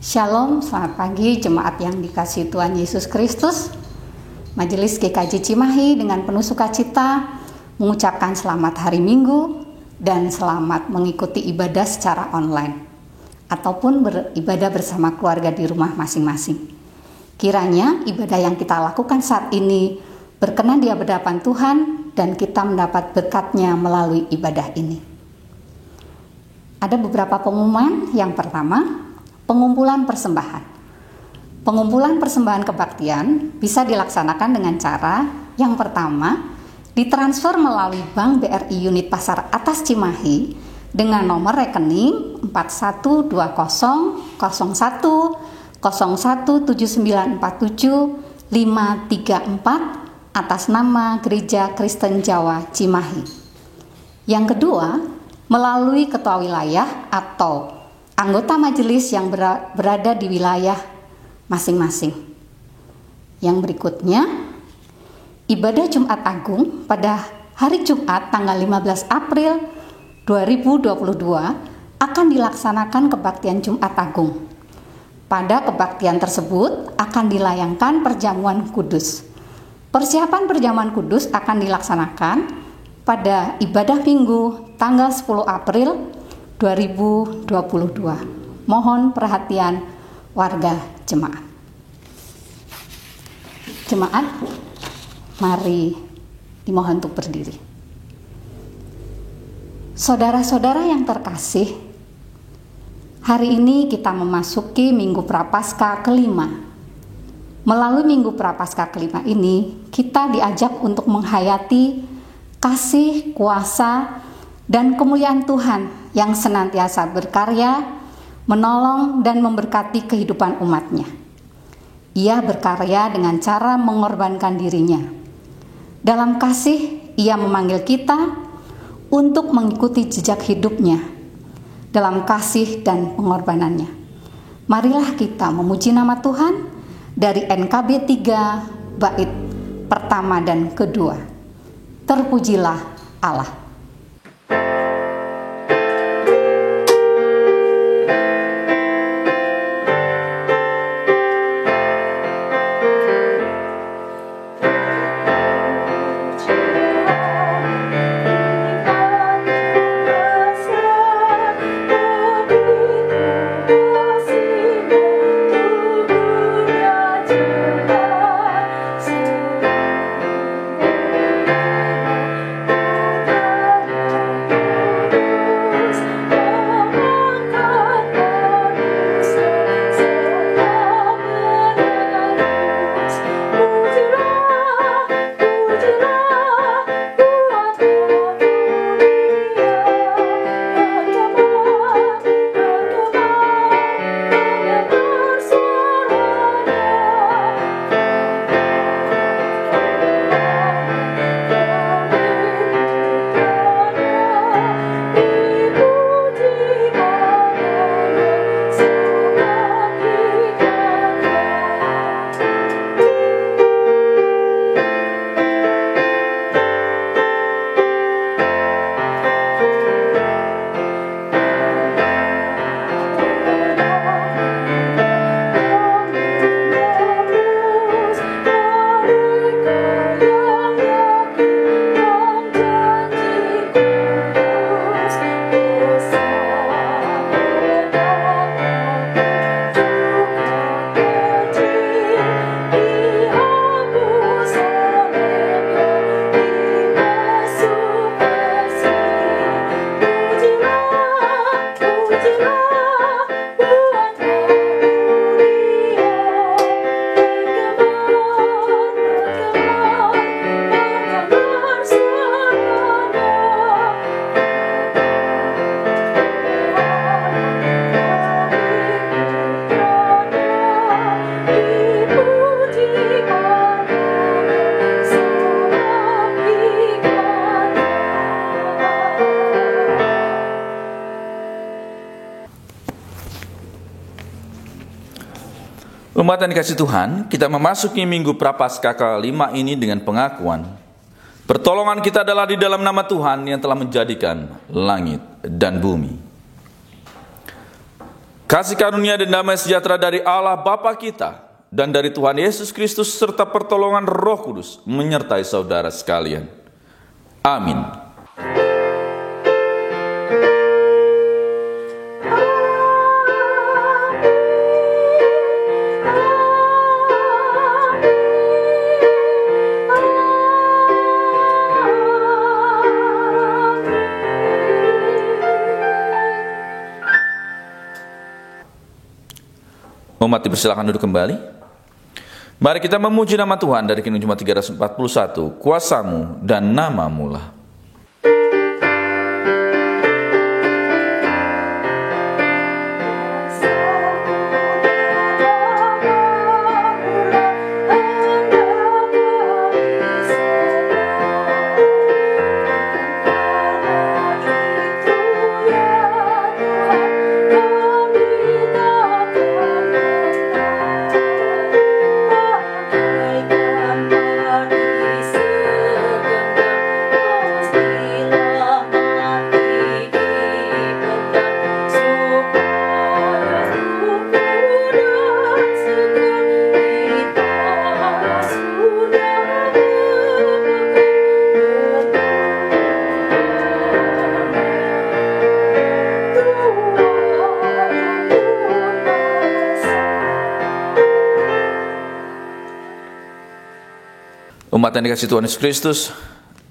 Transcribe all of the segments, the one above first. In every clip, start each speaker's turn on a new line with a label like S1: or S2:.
S1: Shalom, selamat pagi jemaat yang dikasihi Tuhan Yesus Kristus. Majelis GKJ Cimahi dengan penuh sukacita mengucapkan selamat hari Minggu dan selamat mengikuti ibadah secara online ataupun beribadah bersama keluarga di rumah masing-masing. Kiranya ibadah yang kita lakukan saat ini berkenan di hadapan Tuhan dan kita mendapat berkat-Nya melalui ibadah ini. Ada beberapa pengumuman. Yang pertama, pengumpulan persembahan. Pengumpulan persembahan kebaktian bisa dilaksanakan dengan cara yang pertama, ditransfer melalui Bank BRI Unit Pasar Atas Cimahi dengan nomor rekening 412010017947 534 atas nama Gereja Kristen Jawa Cimahi. Yang kedua, melalui ketua wilayah atau anggota majelis yang berada di wilayah masing-masing. Yang berikutnya, ibadah Jumat Agung pada hari Jumat tanggal 15 April 2022 akan dilaksanakan kebaktian Jumat Agung. Pada kebaktian tersebut akan dilayangkan perjamuan kudus. Persiapan perjamuan kudus akan dilaksanakan pada ibadah Minggu tanggal 10 April 2022. Mohon perhatian warga jemaat. Jemaat, mari dimohon untuk berdiri. Saudara-saudara yang terkasih, hari ini kita memasuki Minggu Prapaskah kelima. Melalui Minggu Prapaskah kelima ini, kita diajak untuk menghayati kasih, kuasa, dan kemuliaan Tuhan yang senantiasa berkarya, menolong dan memberkati kehidupan umat-Nya. Ia berkarya dengan cara mengorbankan dirinya. Dalam kasih, Ia memanggil kita untuk mengikuti jejak hidup-Nya dalam kasih dan pengorbanannya. Marilah kita memuji nama Tuhan dari NKB 3 bait pertama dan kedua. Terpujilah Allah.
S2: Umat yang dikasihi Tuhan, kita memasuki Minggu Prapaskah kelima ini dengan pengakuan pertolongan kita adalah di dalam nama Tuhan yang telah menjadikan langit dan bumi. Kasih karunia dan damai sejahtera dari Allah Bapa kita dan dari Tuhan Yesus Kristus serta pertolongan Roh Kudus menyertai saudara sekalian. Amin. Umat dipersilakan duduk kembali. Mari kita memuji nama Tuhan dari Kidung Jemaat 341, kuasa-Mu dan nama-Mu lah. Umat yang dikasihi Tuhan Yesus Kristus,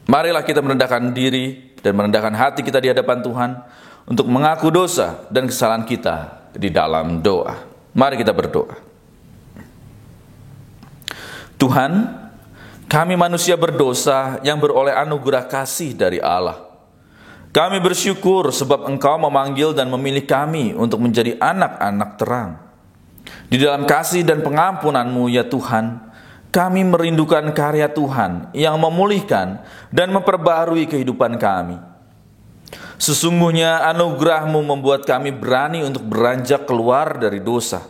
S2: marilah kita merendahkan diri dan merendahkan hati kita di hadapan Tuhan untuk mengaku dosa dan kesalahan kita di dalam doa. Mari kita berdoa. Tuhan, kami manusia berdosa yang beroleh anugerah kasih dari Allah. Kami bersyukur sebab Engkau memanggil dan memilih kami untuk menjadi anak-anak terang. Di dalam kasih dan pengampunan-Mu ya Tuhan, kami merindukan karya Tuhan yang memulihkan dan memperbarui kehidupan kami. Sesungguhnya anugerah-Mu membuat kami berani untuk beranjak keluar dari dosa.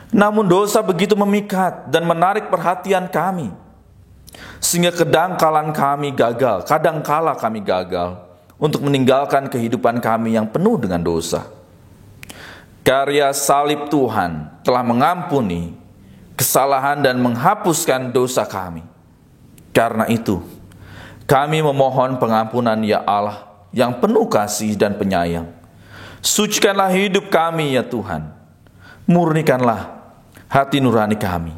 S2: Namun dosa begitu memikat dan menarik perhatian kami, sehingga kadangkala kami gagal untuk meninggalkan kehidupan kami yang penuh dengan dosa. Karya salib Tuhan telah mengampuni kesalahan dan menghapuskan dosa kami. Karena itu, kami memohon pengampunan ya Allah yang penuh kasih dan penyayang. Sucikanlah hidup kami ya Tuhan. Murnikanlah hati nurani kami.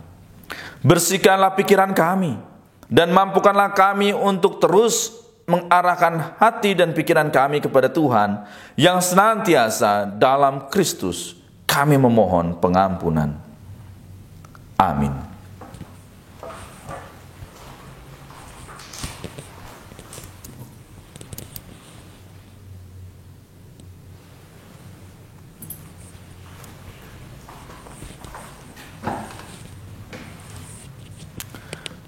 S2: Bersihkanlah pikiran kami. Dan mampukanlah kami untuk terus mengarahkan hati dan pikiran kami kepada Tuhan yang senantiasa dalam Kristus. Kami memohon pengampunan. Amin.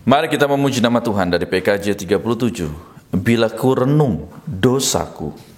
S2: Mari kita memuji nama Tuhan dari PKJ 37. Bila ku renung dosaku.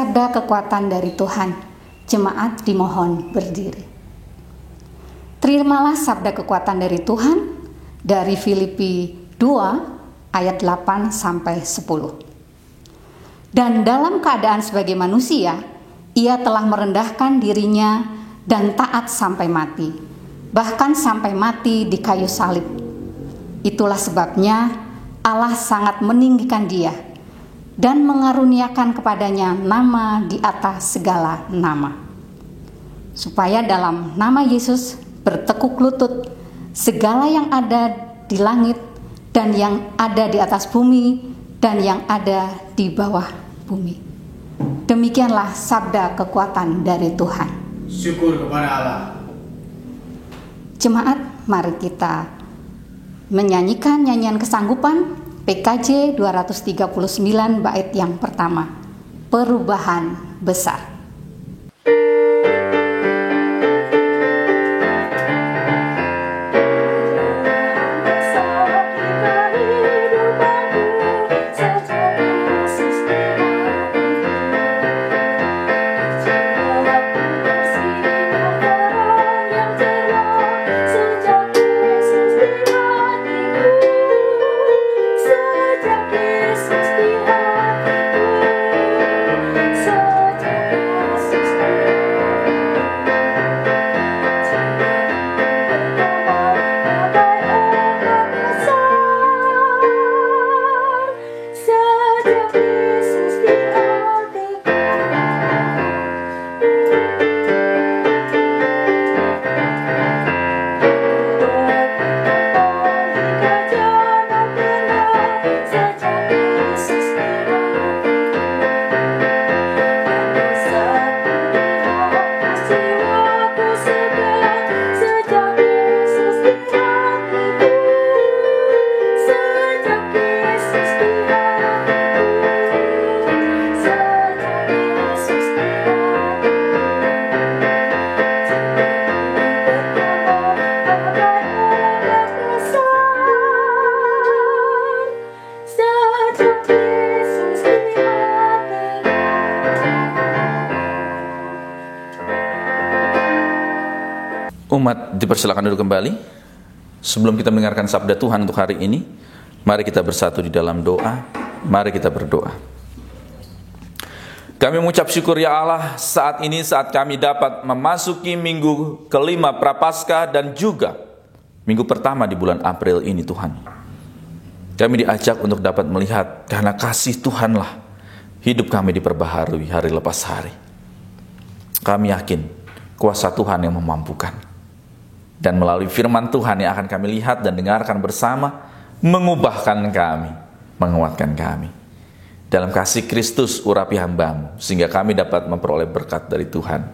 S1: sabda kekuatan dari Tuhan. Jemaat dimohon berdiri. Terimalah sabda kekuatan dari Tuhan dari Filipi 2 ayat 8 sampai 10. Dan dalam keadaan sebagai manusia, ia telah merendahkan dirinya dan taat sampai mati, bahkan sampai mati di kayu salib. Itulah sebabnya Allah sangat meninggikan dia dan mengaruniakan kepadanya nama di atas segala nama, supaya dalam nama Yesus bertekuk lutut segala yang ada di langit dan yang ada di atas bumi dan yang ada di bawah bumi. Demikianlah sabda kekuatan dari Tuhan.
S3: Syukur kepada Allah.
S1: Jemaat, mari kita menyanyikan nyanyian kesanggupan PKJ 239 bait yang pertama, perubahan besar.
S2: Umat dipersilakan duduk kembali. Sebelum kita mendengarkan sabda Tuhan untuk hari ini, mari kita bersatu di dalam doa. Mari kita berdoa. Kami mengucap syukur ya Allah saat ini, saat kami dapat memasuki minggu kelima Prapaskah dan juga minggu pertama di bulan April ini Tuhan. Kami diajak untuk dapat melihat karena kasih Tuhanlah hidup kami diperbaharui hari lepas hari. Kami yakin kuasa Tuhan yang memampukan. Dan melalui firman Tuhan yang akan kami lihat dan dengarkan bersama, mengubahkan kami, menguatkan kami. Dalam kasih Kristus urapi hamba-Mu, sehingga kami dapat memperoleh berkat dari Tuhan.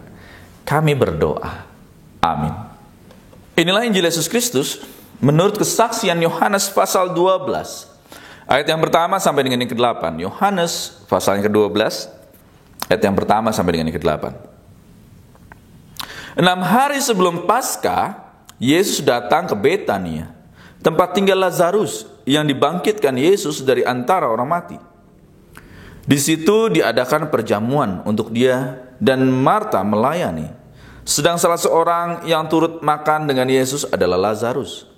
S2: Kami berdoa. Amin. Inilah Injil Yesus Kristus menurut kesaksian Yohanes pasal 12. Ayat yang pertama sampai dengan yang ke-8. Yohanes pasal yang ke-12, ayat yang pertama sampai dengan yang ke-8. 6 hari sebelum Paskah, Yesus datang ke Betania, tempat tinggal Lazarus yang dibangkitkan Yesus dari antara orang mati. Di situ diadakan perjamuan untuk dia dan Marta melayani. Sedang salah seorang yang turut makan dengan Yesus adalah Lazarus.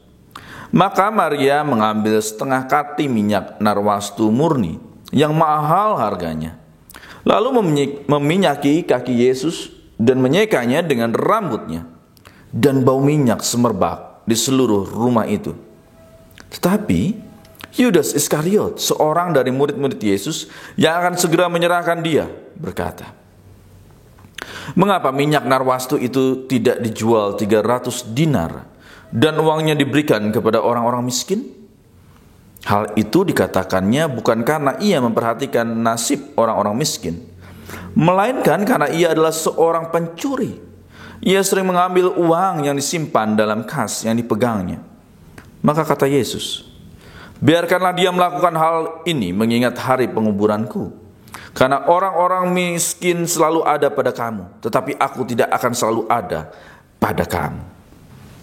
S2: Maka Maria mengambil setengah kati minyak narwastu murni yang mahal harganya, lalu meminyaki kaki Yesus dan menyekanya dengan rambutnya. Dan bau minyak semerbak di seluruh rumah itu. Tetapi Yudas Iskariot, seorang dari murid-murid Yesus yang akan segera menyerahkan dia, berkata, "Mengapa minyak narwastu itu tidak dijual 300 dinar dan uangnya diberikan kepada orang-orang miskin?" Hal itu dikatakannya bukan karena ia memperhatikan nasib orang-orang miskin, melainkan karena ia adalah seorang pencuri. Ia sering mengambil uang yang disimpan dalam kas yang dipegangnya. Maka kata Yesus, "Biarkanlah dia melakukan hal ini mengingat hari penguburanku. Karena orang-orang miskin selalu ada pada kamu, tetapi aku tidak akan selalu ada pada kamu."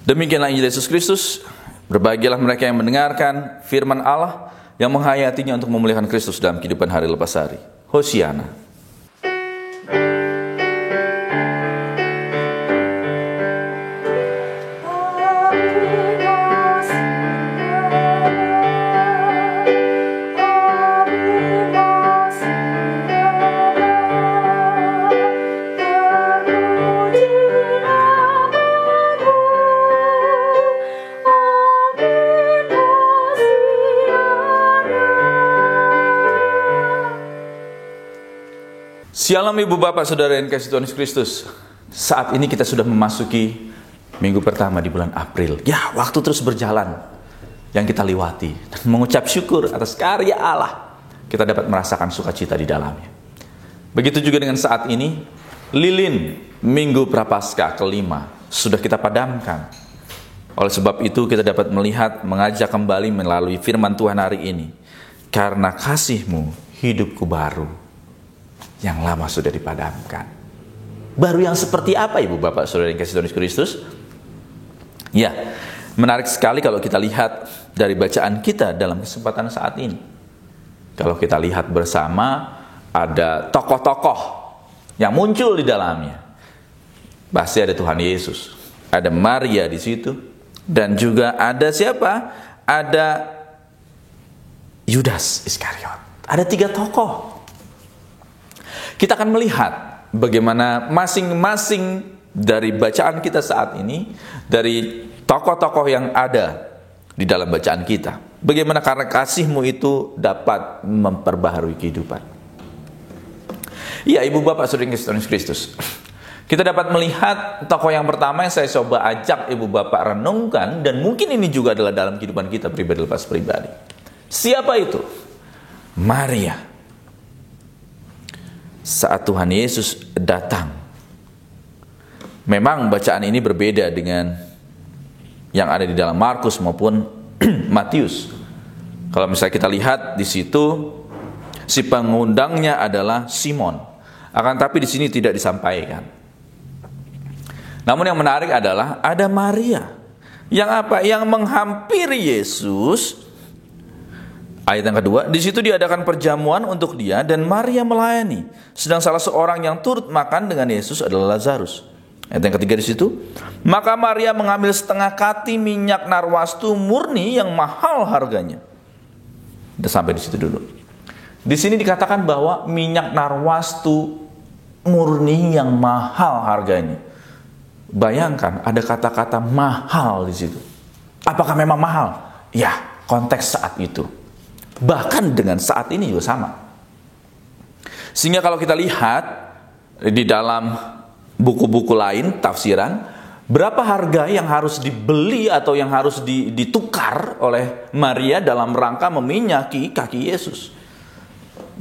S2: Demikianlah Injil Yesus Kristus. Berbahagialah mereka yang mendengarkan firman Allah, yang menghayatinya untuk memuliakan Kristus dalam kehidupan hari lepas hari. Hosiana. Shalom Ibu Bapak Saudara yang kasih Tuhan Yesus Kristus. Saat ini kita sudah memasuki minggu pertama di bulan April. Ya, waktu terus berjalan yang kita lewati. Dan mengucap syukur atas karya Allah, kita dapat merasakan sukacita di dalamnya. Begitu juga dengan saat ini, lilin minggu Prapaskah kelima sudah kita padamkan. Oleh sebab itu kita dapat melihat, mengajak kembali melalui firman Tuhan hari ini. Karena kasih-Mu hidupku baru, yang lama sudah dipadamkan. Baru yang seperti apa Ibu Bapak Saudara yang kasih Tuhan Yesus Kristus? Ya, menarik sekali kalau kita lihat dari bacaan kita dalam kesempatan saat ini. Kalau kita lihat bersama, ada tokoh-tokoh yang muncul di dalamnya. Pasti ada Tuhan Yesus, ada Maria di situ, dan juga ada siapa? Ada Yudas Iskariot. Ada 3 tokoh. Kita akan melihat bagaimana masing-masing dari bacaan kita saat ini, dari tokoh-tokoh yang ada di dalam bacaan kita, bagaimana karena kasih-Mu itu dapat memperbaharui kehidupan. Ya, Ibu Bapak Saudara yang kasih Tuhan Yesus Kristus, kita dapat melihat tokoh yang pertama yang saya coba ajak Ibu Bapak renungkan, dan mungkin ini juga adalah dalam kehidupan kita pribadi lepas pribadi. Siapa itu? Maria. Saat Tuhan Yesus datang, memang bacaan ini berbeda dengan yang ada di dalam Markus maupun Matius. Kalau misalnya kita lihat di situ, si pengundangnya adalah Simon. Akan tapi di sini tidak disampaikan. Namun yang menarik adalah ada Maria yang apa? Yang menghampiri Yesus. Ayat yang kedua, di situ diadakan perjamuan untuk dia dan Maria melayani. Sedang salah seorang yang turut makan dengan Yesus adalah Lazarus. Ayat yang ketiga di situ, maka Maria mengambil setengah kati minyak narwastu murni yang mahal harganya. Udah sampai di situ dulu. Di sini dikatakan bahwa minyak narwastu murni yang mahal harganya. Bayangkan ada kata-kata mahal di situ. Apakah memang mahal? Ya, konteks saat itu. Bahkan dengan saat ini juga sama. Sehingga kalau kita lihat di dalam buku-buku lain, tafsiran, berapa harga yang harus dibeli atau yang harus ditukar oleh Maria dalam rangka meminyaki kaki Yesus?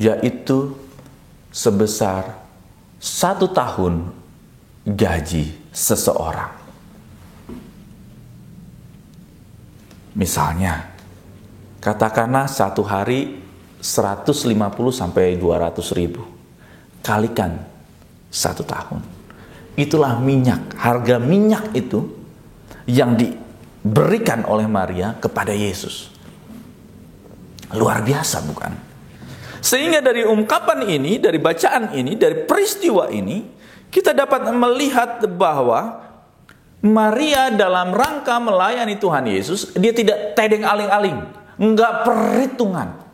S2: Yaitu sebesar 1 tahun gaji seseorang. Misalnya, katakanlah satu hari 150 sampai 200 ribu. Kalikan 1 tahun. Itulah minyak. Harga minyak itu yang diberikan oleh Maria kepada Yesus. Luar biasa bukan? Sehingga dari ungkapan ini, dari bacaan ini, dari peristiwa ini, kita dapat melihat bahwa Maria dalam rangka melayani Tuhan Yesus, dia tidak tedeng aling-aling. Enggak perhitungan.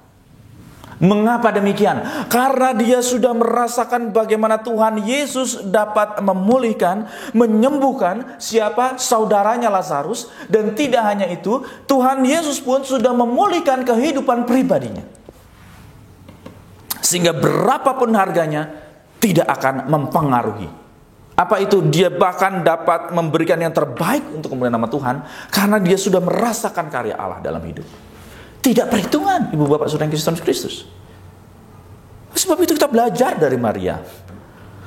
S2: Mengapa demikian? Karena dia sudah merasakan bagaimana Tuhan Yesus dapat memulihkan, menyembuhkan siapa? Saudaranya Lazarus. Dan tidak hanya itu, Tuhan Yesus pun sudah memulihkan kehidupan pribadinya. Sehingga berapapun harganya tidak akan mempengaruhi. Apa itu? Dia bahkan dapat memberikan yang terbaik untuk kemuliaan nama Tuhan, karena dia sudah merasakan karya Allah dalam hidup. Tidak perhitungan, Ibu Bapak Saudara yang kasih Tuhan Yesus Kristus. Sebab itu kita belajar dari Maria.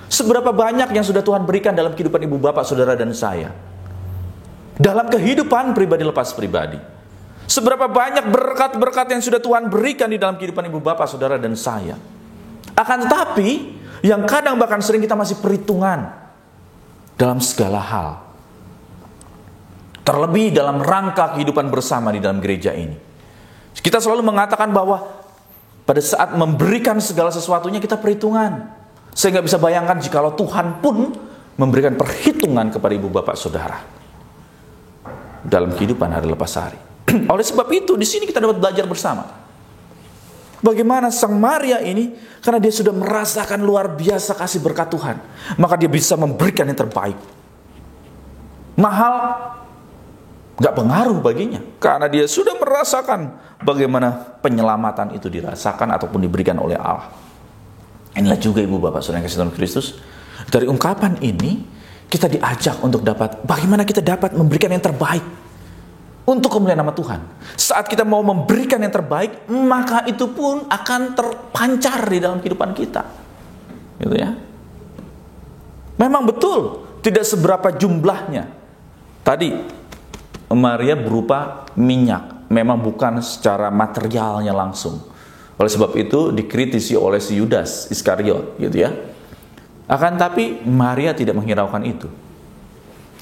S2: Seberapa banyak yang sudah Tuhan berikan dalam kehidupan Ibu Bapak Saudara dan saya. Dalam kehidupan pribadi lepas pribadi. Seberapa banyak berkat-berkat yang sudah Tuhan berikan di dalam kehidupan Ibu Bapak Saudara dan saya. Akan tetapi, yang kadang bahkan sering kita masih perhitungan dalam segala hal. Terlebih dalam rangka kehidupan bersama di dalam gereja ini. Kita selalu mengatakan bahwa pada saat memberikan segala sesuatunya kita perhitungan. Saya nggak bisa bayangkan jikalau Tuhan pun memberikan perhitungan kepada Ibu Bapak Saudara dalam kehidupan hari lepas hari. Oleh sebab itu di sini kita dapat belajar bersama bagaimana Sang Maria ini, karena dia sudah merasakan luar biasa kasih berkat Tuhan, maka dia bisa memberikan yang terbaik. Mahal gak pengaruh baginya, karena dia sudah merasakan bagaimana penyelamatan itu dirasakan ataupun diberikan oleh Allah. Inilah juga Ibu Bapak Saudara yang kasih Tuhan Kristus, dari ungkapan ini kita diajak untuk bagaimana kita dapat memberikan yang terbaik untuk kemuliaan nama Tuhan. Saat kita mau memberikan yang terbaik, maka itu pun akan terpancar di dalam kehidupan kita. Gitu ya. Memang betul, tidak seberapa jumlahnya. Tadi Maria berupa minyak, memang bukan secara materialnya langsung. Oleh sebab itu dikritisi oleh si Yudas Iskariot, gitu ya. Akan tapi Maria tidak menghiraukan itu.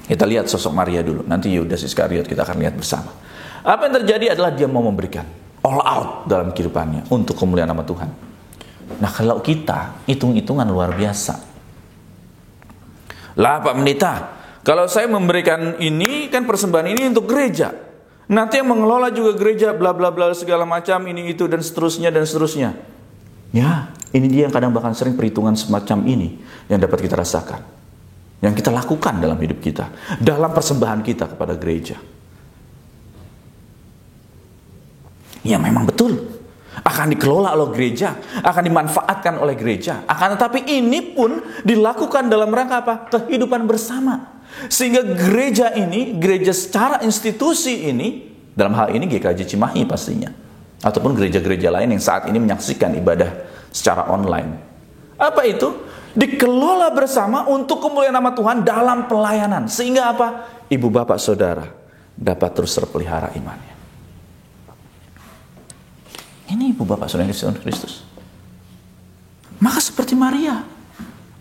S2: Kita lihat sosok Maria dulu. Nanti Yudas Iskariot kita akan lihat bersama. Apa yang terjadi adalah dia mau memberikan all out dalam kehidupannya untuk kemuliaan nama Tuhan. Nah, kalau kita hitung-hitungan luar biasa. Lah Pak Pendeta, kalau saya memberikan ini kan persembahan ini untuk gereja. Nanti yang mengelola juga gereja, bla bla bla segala macam ini itu dan seterusnya dan seterusnya. Ya, ini dia yang kadang bahkan sering perhitungan semacam ini yang dapat kita rasakan, yang kita lakukan dalam hidup kita, dalam persembahan kita kepada gereja. Ya memang betul, akan dikelola oleh gereja, akan dimanfaatkan oleh gereja. Akan tetapi ini pun dilakukan dalam rangka apa? Kehidupan bersama. Sehingga gereja ini, gereja secara institusi ini, dalam hal ini GKJ Cimahi pastinya, ataupun gereja-gereja lain yang saat ini menyaksikan ibadah secara online. Apa itu? Dikelola bersama untuk kemuliaan nama Tuhan dalam pelayanan. Sehingga apa? Ibu bapak saudara dapat terus terpelihara imannya. Ini ibu bapak saudara Yesus Kristus. Maka seperti Maria,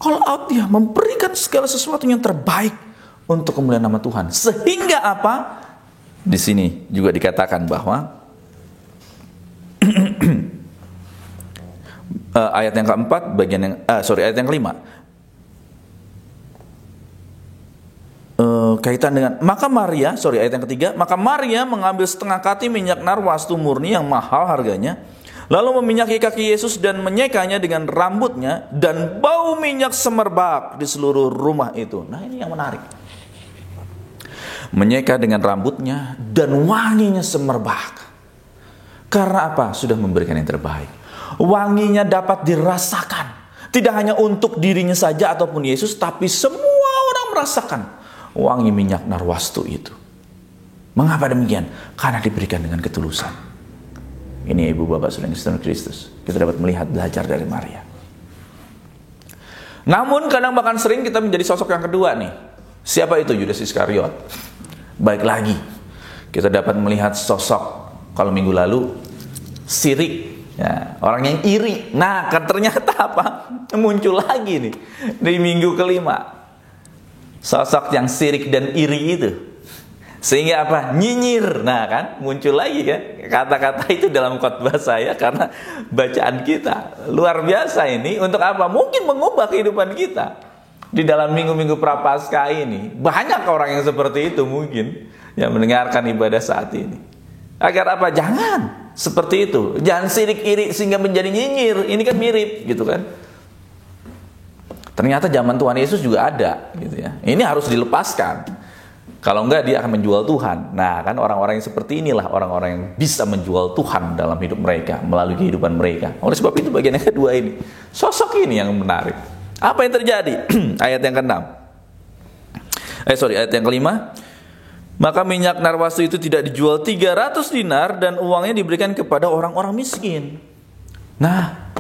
S2: all out dia memberikan segala sesuatu yang terbaik untuk kemuliaan nama Tuhan. Sehingga apa? Di sini juga dikatakan bahwa ayat yang keempat, ayat yang kelima. Kaitan dengan ayat yang ketiga, maka Maria mengambil setengah kati minyak narwastu murni yang mahal harganya, lalu meminyaki kaki Yesus dan menyekanya dengan rambutnya, dan bau minyak semerbak di seluruh rumah itu. Nah, ini yang menarik. Menyeka dengan rambutnya dan wanginya semerbak. Karena apa? Sudah memberikan yang terbaik. Wanginya dapat dirasakan. Tidak hanya untuk dirinya saja ataupun Yesus, tapi semua orang merasakan wangi minyak narwastu itu. Mengapa demikian? Karena diberikan dengan ketulusan. Ini ibu bapak saudara Kristen Kristus. Kita dapat melihat, belajar dari Maria. Namun kadang bahkan sering kita menjadi sosok yang kedua nih. Siapa itu? Yudas Iskariot. Baik lagi, kita dapat melihat sosok, kalau minggu lalu, sirik, ya, orang yang iri. Nah, kan ternyata apa? Muncul lagi nih di minggu kelima, sosok yang sirik dan iri itu. Sehingga apa? Nyinyir. Nah kan, muncul lagi kan kata-kata itu dalam khotbah saya, karena bacaan kita luar biasa ini. Untuk apa? Mungkin mengubah kehidupan kita. Di dalam minggu-minggu prapaskah ini banyak orang yang seperti itu mungkin yang mendengarkan ibadah saat ini. Agar apa? Jangan seperti itu. Jangan sirik iri sehingga menjadi nyinyir. Ini kan mirip gitu kan. Ternyata zaman Tuhan Yesus juga ada gitu ya. Ini harus dilepaskan. Kalau enggak dia akan menjual Tuhan. Nah kan orang-orang yang seperti inilah orang-orang yang bisa menjual Tuhan dalam hidup mereka, melalui kehidupan mereka. Oleh sebab itu bagian yang kedua ini, sosok ini yang menarik. Apa yang terjadi? Ayat yang ke-6. Ayat yang kelima. Maka minyak narwastu itu tidak dijual 300 dinar dan uangnya diberikan kepada orang-orang miskin. Nah,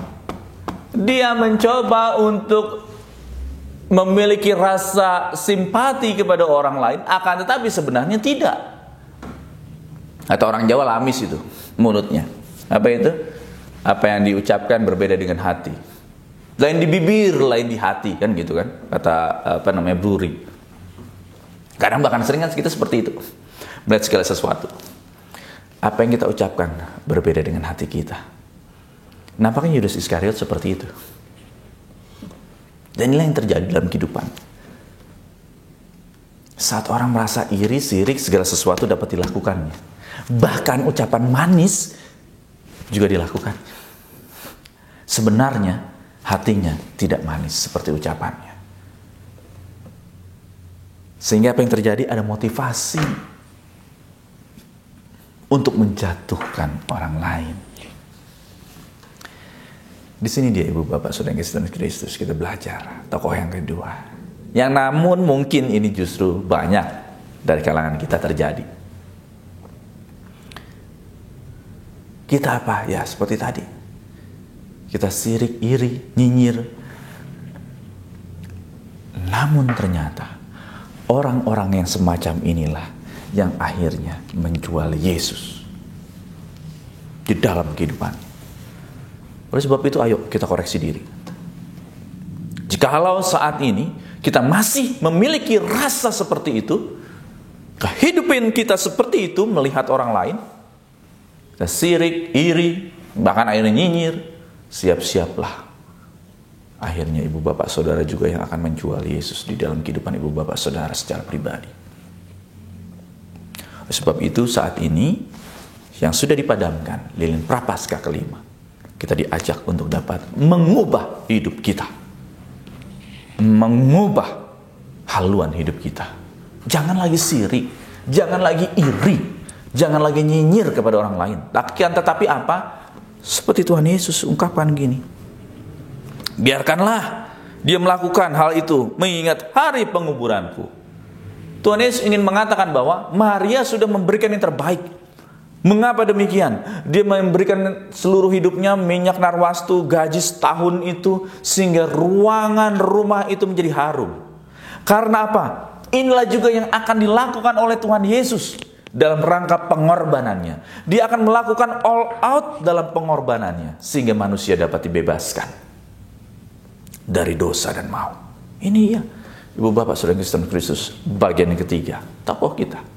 S2: dia mencoba untuk memiliki rasa simpati kepada orang lain, akan tetapi sebenarnya tidak. Atau orang Jawa lamis itu mulutnya. Apa itu? Apa yang diucapkan berbeda dengan hati. Lain di bibir, lain di hati, kan gitu kan, kata Bruri. Kadang bahkan sering kan kita seperti itu, melihat segala sesuatu. Apa yang kita ucapkan berbeda dengan hati kita. Nampaknya Yudas Iskariot seperti itu. Dan inilah yang terjadi dalam kehidupan. Saat orang merasa iri, sirik, segala sesuatu dapat dilakukannya. Bahkan ucapan manis juga dilakukan. Sebenarnya hatinya tidak manis seperti ucapannya. Sehingga apa yang terjadi? Ada motivasi untuk menjatuhkan orang lain. Di sini dia Ibu Bapak Saudara Kristen Kristus, kita belajar tokoh yang kedua. Yang namun mungkin ini justru banyak dari kalangan kita terjadi. Kita apa? Ya seperti tadi. Kita sirik, iri, nyinyir. Namun ternyata orang-orang yang semacam inilah yang akhirnya menjual Yesus di dalam kehidupan. Oleh sebab itu ayo kita koreksi diri. Jikalau saat ini kita masih memiliki rasa seperti itu, kehidupan kita seperti itu melihat orang lain, kita sirik, iri, bahkan akhirnya nyinyir, siap-siaplah. Akhirnya ibu bapak saudara juga yang akan menjual Yesus di dalam kehidupan ibu bapak saudara secara pribadi. Oleh sebab itu saat ini yang sudah dipadamkan lilin prapaskah kelima, kita diajak untuk dapat mengubah hidup kita. Mengubah haluan hidup kita. Jangan lagi sirik, jangan lagi iri, jangan lagi nyinyir kepada orang lain. Tetapi apa? Seperti Tuhan Yesus ungkapkan gini. Biarkanlah dia melakukan hal itu mengingat hari penguburanku. Tuhan Yesus ingin mengatakan bahwa Maria sudah memberikan yang terbaik. Mengapa demikian? Dia memberikan seluruh hidupnya, minyak narwastu, gaji setahun itu, sehingga ruangan rumah itu menjadi harum. Karena apa? Inilah juga yang akan dilakukan oleh Tuhan Yesus dalam rangka pengorbanannya. Dia akan melakukan all out dalam pengorbanannya, sehingga manusia dapat dibebaskan dari dosa dan maut. Ini ya, Ibu Bapak Saudara Kristen Kristus, bagian yang ketiga, tokoh kita.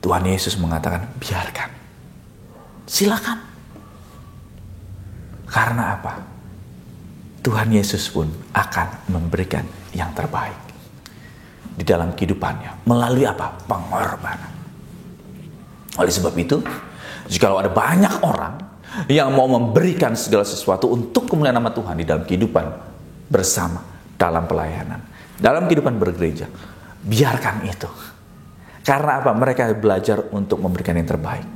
S2: Tuhan Yesus mengatakan, biarkan. Silakan. Karena apa? Tuhan Yesus pun akan memberikan yang terbaik di dalam kehidupannya. Melalui apa? Pengorbanan. Oleh sebab itu, jikalau ada banyak orang yang mau memberikan segala sesuatu untuk kemuliaan nama Tuhan di dalam kehidupan bersama, dalam pelayanan, dalam kehidupan bergereja, biarkan itu. Karena apa? Mereka belajar untuk memberikan yang terbaik.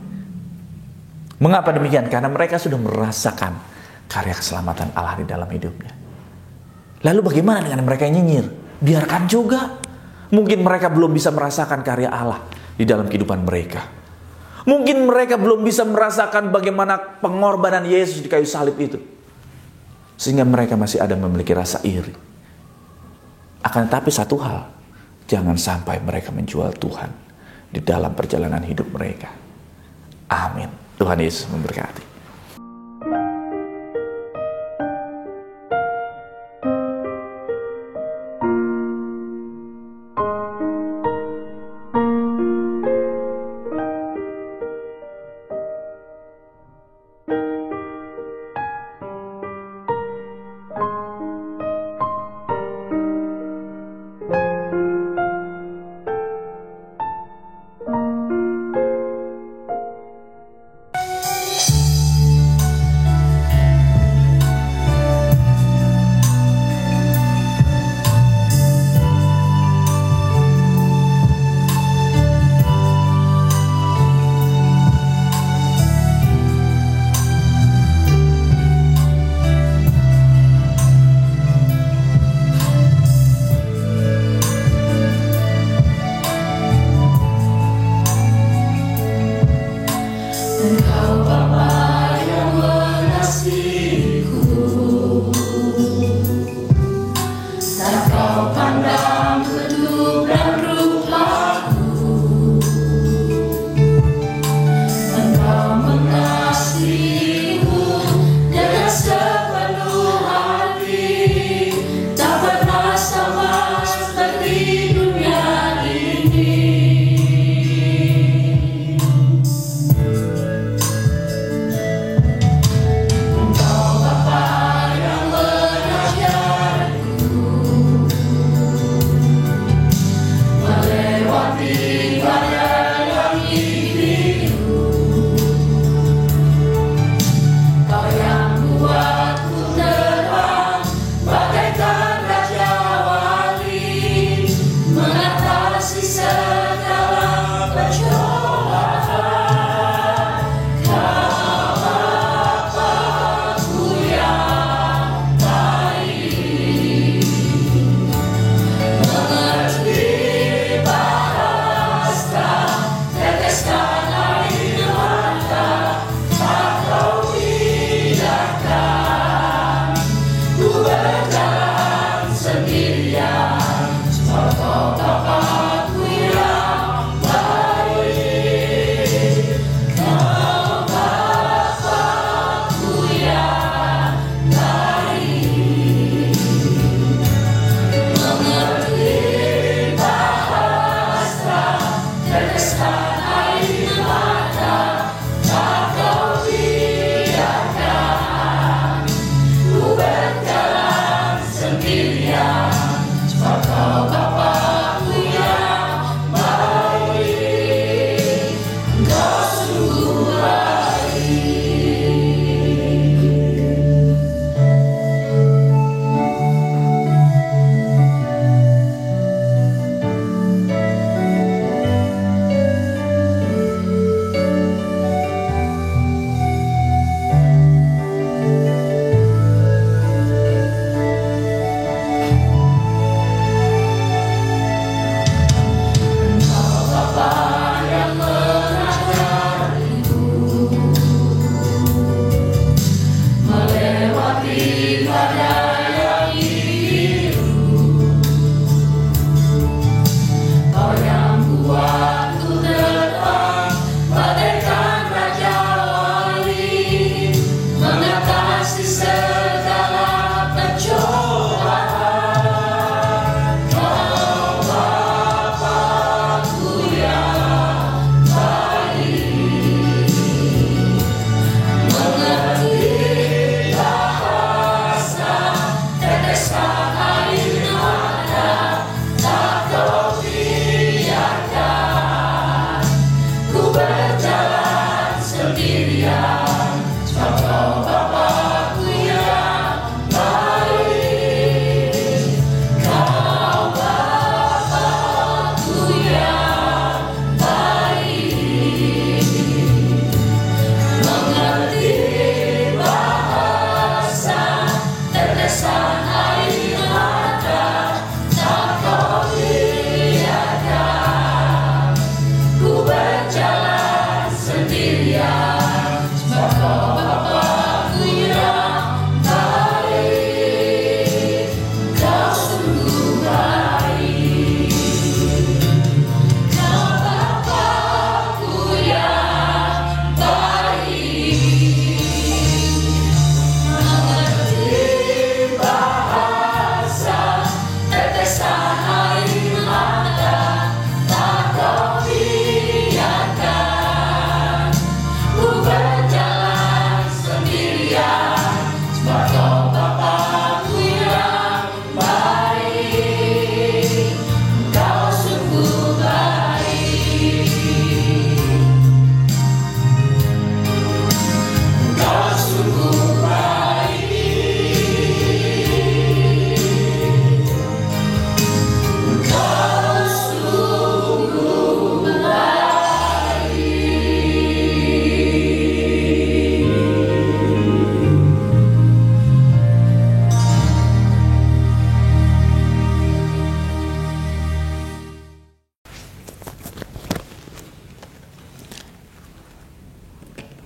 S2: Mengapa demikian? Karena mereka sudah merasakan karya keselamatan Allah di dalam hidupnya. Lalu bagaimana dengan mereka yang nyinyir? Biarkan juga. Mungkin mereka belum bisa merasakan karya Allah di dalam kehidupan mereka. Mungkin mereka belum bisa merasakan bagaimana pengorbanan Yesus di kayu salib itu. Sehingga mereka masih ada memiliki rasa iri. Akan tetapi satu hal, jangan sampai mereka menjual Tuhan di dalam perjalanan hidup mereka. Amin. Tuhan Yesus memberkati.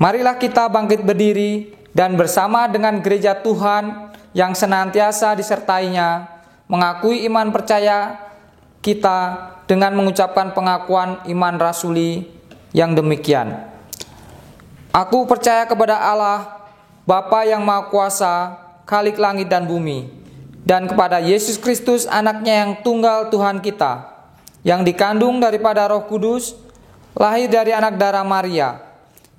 S4: Marilah kita bangkit berdiri dan bersama dengan gereja Tuhan yang senantiasa disertainya mengakui iman percaya kita dengan mengucapkan pengakuan iman rasuli yang demikian. Aku percaya kepada Allah, Bapa yang Maha Kuasa, Khalik langit dan bumi, dan kepada Yesus Kristus anaknya yang tunggal Tuhan kita, yang dikandung daripada Roh Kudus, lahir dari anak darah Maria,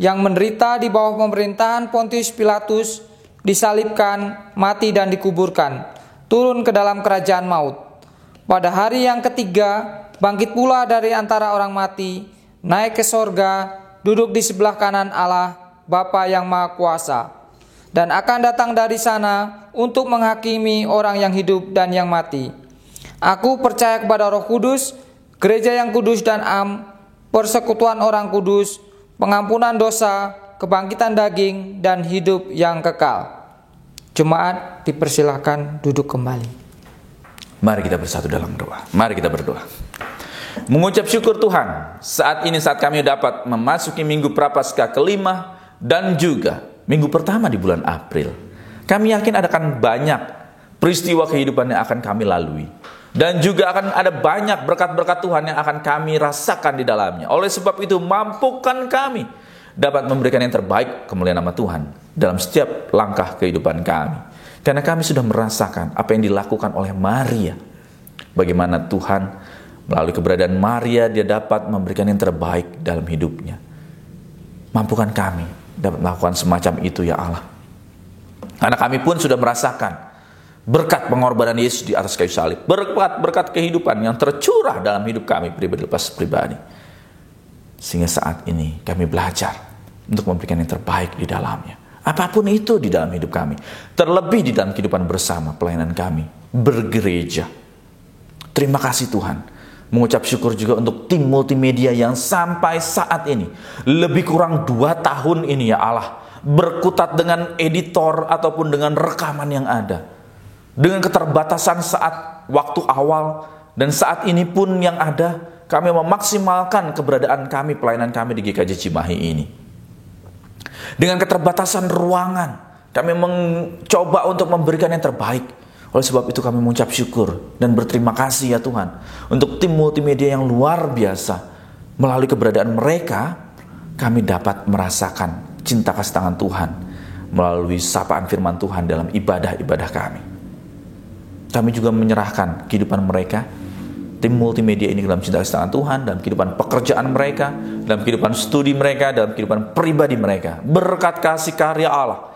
S4: yang menderita di bawah pemerintahan Pontius Pilatus, disalibkan, mati dan dikuburkan, turun ke dalam kerajaan maut. Pada hari yang ketiga, bangkit pula dari antara orang mati, naik ke sorga, duduk di sebelah kanan Allah, Bapa yang Maha Kuasa, dan akan datang dari sana untuk menghakimi orang yang hidup dan yang mati. Aku percaya kepada Roh Kudus, gereja yang kudus dan am, persekutuan orang kudus, pengampunan dosa, kebangkitan daging, dan hidup yang kekal. Jemaat dipersilahkan duduk kembali.
S2: Mari kita bersatu dalam doa. Mari kita berdoa. Mengucap syukur Tuhan, saat kami dapat memasuki minggu Prapaskah kelima dan juga minggu pertama di bulan April. Kami yakin akan banyak peristiwa kehidupan yang akan kami lalui. Dan juga akan ada banyak berkat-berkat Tuhan yang akan kami rasakan di dalamnya. Oleh sebab itu, mampukan kami dapat memberikan yang terbaik kemuliaan nama Tuhan dalam setiap langkah kehidupan kami. Karena kami sudah merasakan apa yang dilakukan oleh Maria. Bagaimana Tuhan melalui keberadaan Maria, dia dapat memberikan yang terbaik dalam hidupnya. Mampukan kami dapat melakukan semacam itu, ya Allah. Karena kami pun sudah merasakan berkat pengorbanan Yesus di atas kayu salib, berkat kehidupan yang tercurah dalam hidup kami pribadi lepas pribadi. Sehingga saat ini kami belajar untuk memberikan yang terbaik di dalamnya. Apapun itu di dalam hidup kami, terlebih di dalam kehidupan bersama pelayanan kami bergereja. Terima kasih Tuhan. Mengucap syukur juga untuk tim multimedia yang sampai saat ini, lebih kurang 2 tahun ini, ya Allah, berkutat dengan editor ataupun dengan rekaman yang ada. Dengan keterbatasan saat waktu awal dan saat ini pun yang ada, kami memaksimalkan keberadaan kami, pelayanan kami di GKJ Cimahi ini. Dengan keterbatasan ruangan, kami mencoba untuk memberikan yang terbaik. Oleh sebab itu kami mengucap syukur dan berterima kasih, ya Tuhan, untuk tim multimedia yang luar biasa. Melalui keberadaan mereka, kami dapat merasakan cinta kasih tangan Tuhan melalui sapaan firman Tuhan dalam ibadah-ibadah kami. Kami juga menyerahkan kehidupan mereka, tim multimedia ini, dalam cinta kasih tangan Tuhan, dalam kehidupan pekerjaan mereka, dalam kehidupan studi mereka, dalam kehidupan pribadi mereka. Berkat kasih karya Allah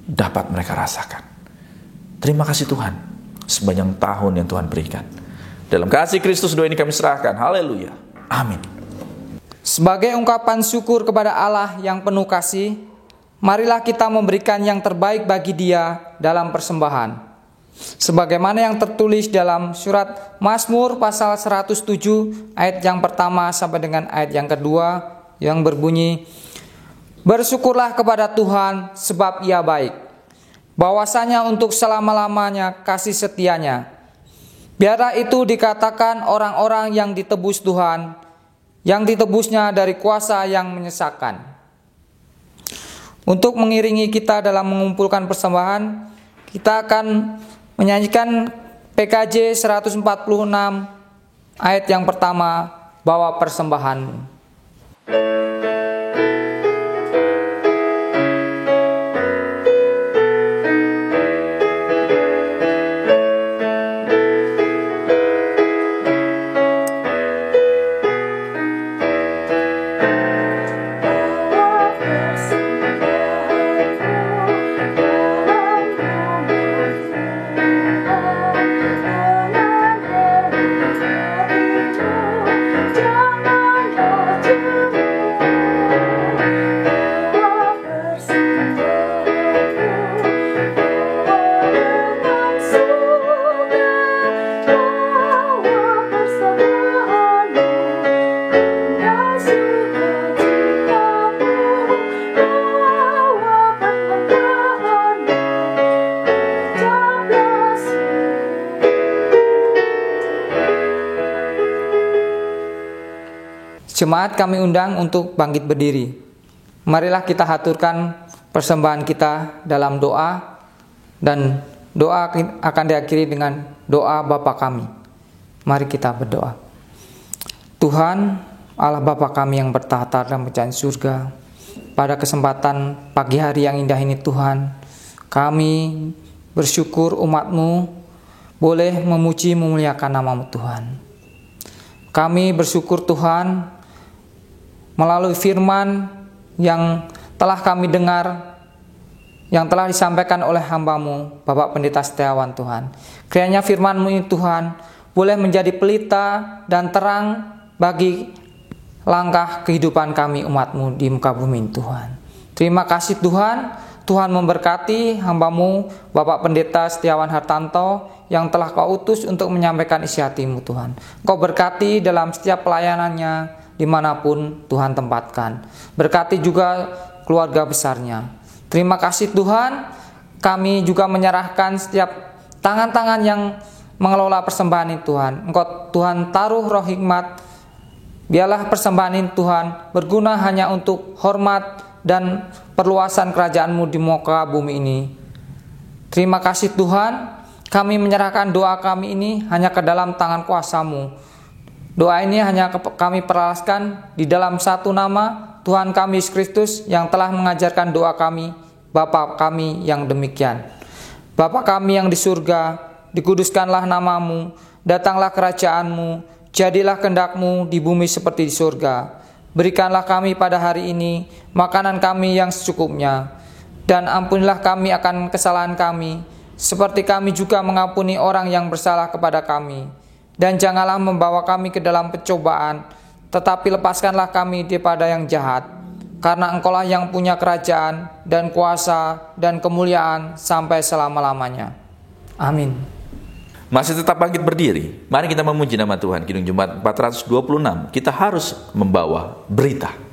S2: dapat mereka rasakan. Terima kasih Tuhan sepanjang tahun yang Tuhan berikan. Dalam kasih Kristus doa ini kami serahkan. Haleluya. Amin.
S4: Sebagai ungkapan syukur kepada Allah yang penuh kasih, marilah kita memberikan yang terbaik bagi Dia dalam persembahan. Sebagaimana yang tertulis dalam surat Mazmur pasal 107 ayat yang pertama sampai dengan ayat yang kedua, yang berbunyi, "Bersyukurlah kepada Tuhan sebab Ia baik, bahwasanya untuk selama-lamanya kasih setianya. Biarlah itu dikatakan orang-orang yang ditebus Tuhan, yang ditebusnya dari kuasa yang menyesakan." Untuk mengiringi kita dalam mengumpulkan persembahan, kita akan menyanyikan PKJ 146 ayat yang pertama, "Bawa persembahanmu." Jemaat kami undang untuk bangkit berdiri. Marilah kita haturkan persembahan kita dalam doa, dan doa akan diakhiri dengan doa Bapa kami. Mari kita berdoa. Tuhan, Allah Bapa kami yang bertahta dalam kerajaan surga, pada kesempatan pagi hari yang indah ini Tuhan, kami bersyukur umat-Mu boleh memuji memuliakan nama-Mu Tuhan. Kami bersyukur Tuhan, melalui firman yang telah kami dengar, yang telah disampaikan oleh hamba-Mu, Bapak Pendeta Setiawan Tuhan. Kiranya firman-Mu ini Tuhan, boleh menjadi pelita dan terang bagi langkah kehidupan kami umat-Mu di muka bumi Tuhan. Terima kasih Tuhan, Tuhan memberkati hamba-Mu, Bapak Pendeta Setiawan Hartanto, yang telah Kau utus untuk menyampaikan isi hati-Mu Tuhan. Kau berkati dalam setiap pelayanannya, dimanapun Tuhan tempatkan. Berkati juga keluarga besarnya. Terima kasih Tuhan, kami juga menyerahkan setiap tangan-tangan yang mengelola persembahan ini Tuhan. Engkau Tuhan taruh roh hikmat, biarlah persembahan ini Tuhan berguna hanya untuk hormat dan perluasan kerajaan-Mu di muka bumi ini. Terima kasih Tuhan, kami menyerahkan doa kami ini hanya ke dalam tangan kuasa-Mu. Doa ini hanya kami peralaskan di dalam satu nama Tuhan kami Yesus Kristus yang telah mengajarkan doa kami, Bapa kami yang demikian. Bapa kami yang di surga, dikuduskanlah nama-Mu, datanglah kerajaan-Mu, jadilah kehendak-Mu di bumi seperti di surga. Berikanlah kami pada hari ini makanan kami yang secukupnya, dan ampunilah kami akan kesalahan kami, seperti kami juga mengampuni orang yang bersalah kepada kami. Dan janganlah membawa kami ke dalam pencobaan, tetapi lepaskanlah kami daripada yang jahat. Karena Engkaulah yang punya kerajaan dan kuasa dan kemuliaan sampai selama-lamanya. Amin.
S2: Masih tetap bangkit berdiri. Mari kita memuji nama Tuhan. Kidung Jumat 426. Kita harus membawa berita.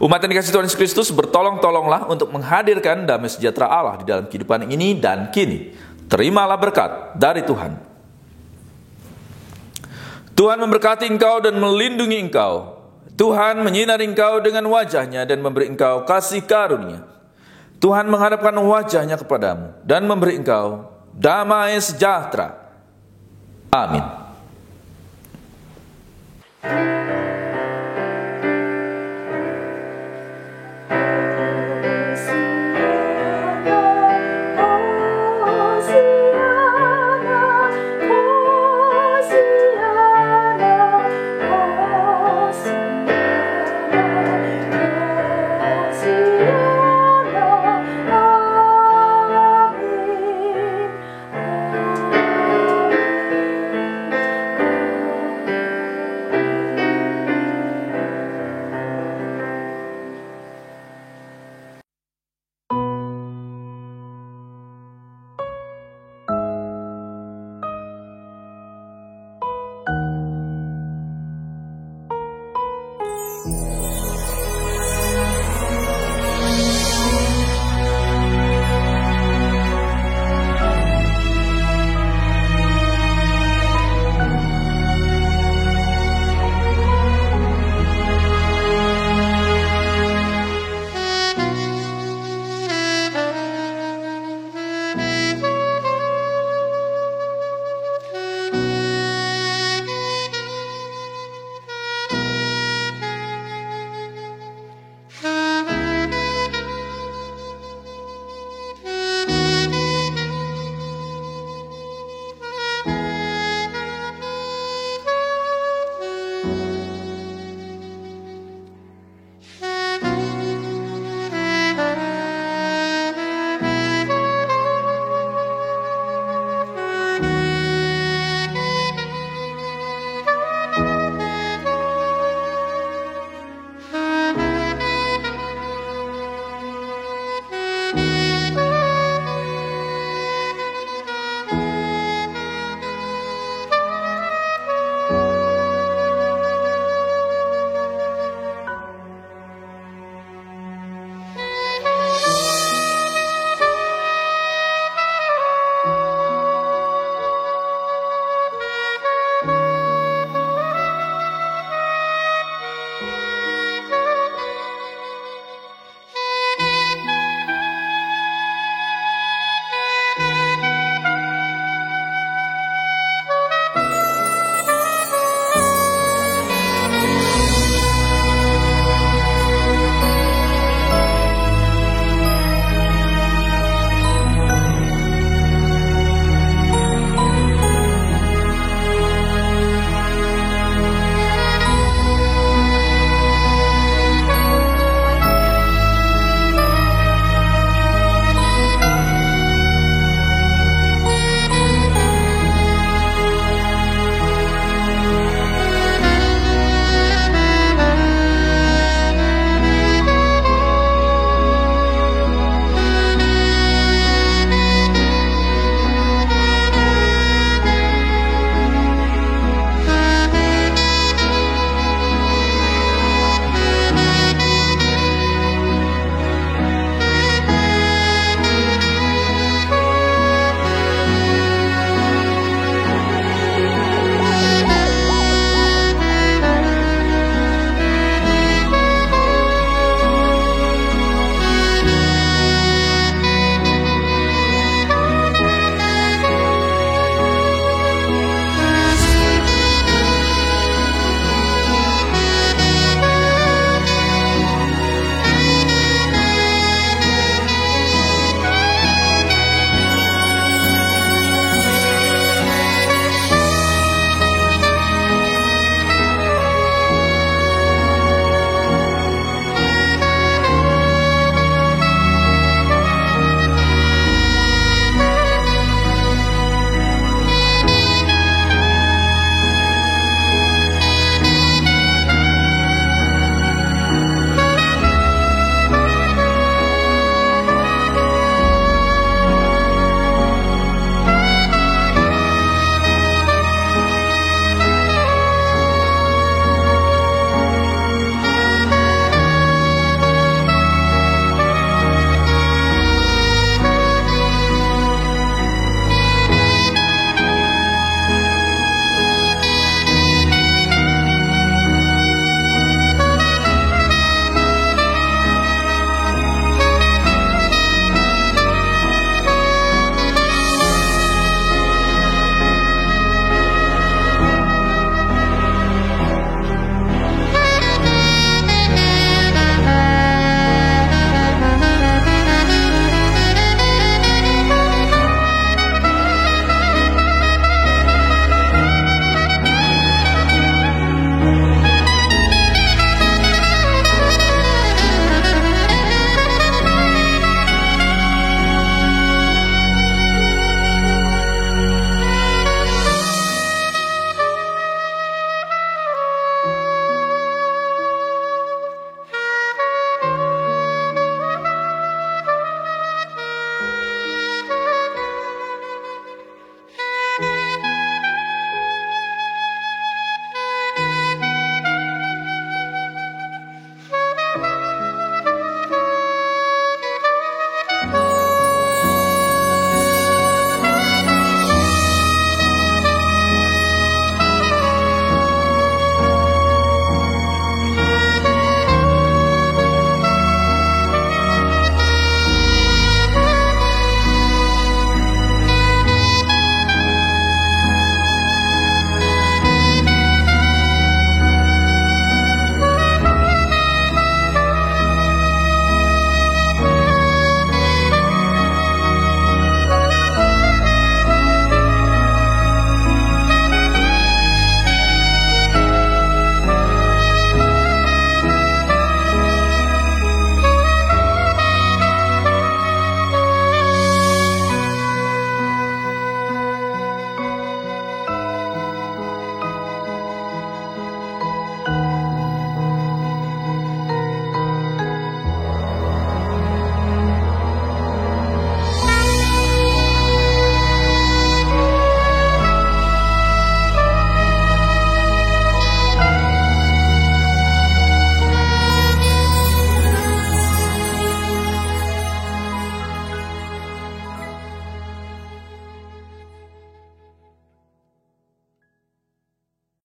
S2: Umat yang dikasihi Tuhan Yesus Kristus, bertolong-tolonglah untuk menghadirkan damai sejahtera Allah di dalam kehidupan ini dan kini. Terimalah berkat dari Tuhan. Tuhan memberkati engkau dan melindungi engkau. Tuhan menyinari engkau dengan wajah-Nya dan memberi engkau kasih karunia. Tuhan menghadapkan wajah-Nya kepadamu dan memberi engkau damai sejahtera. Amin.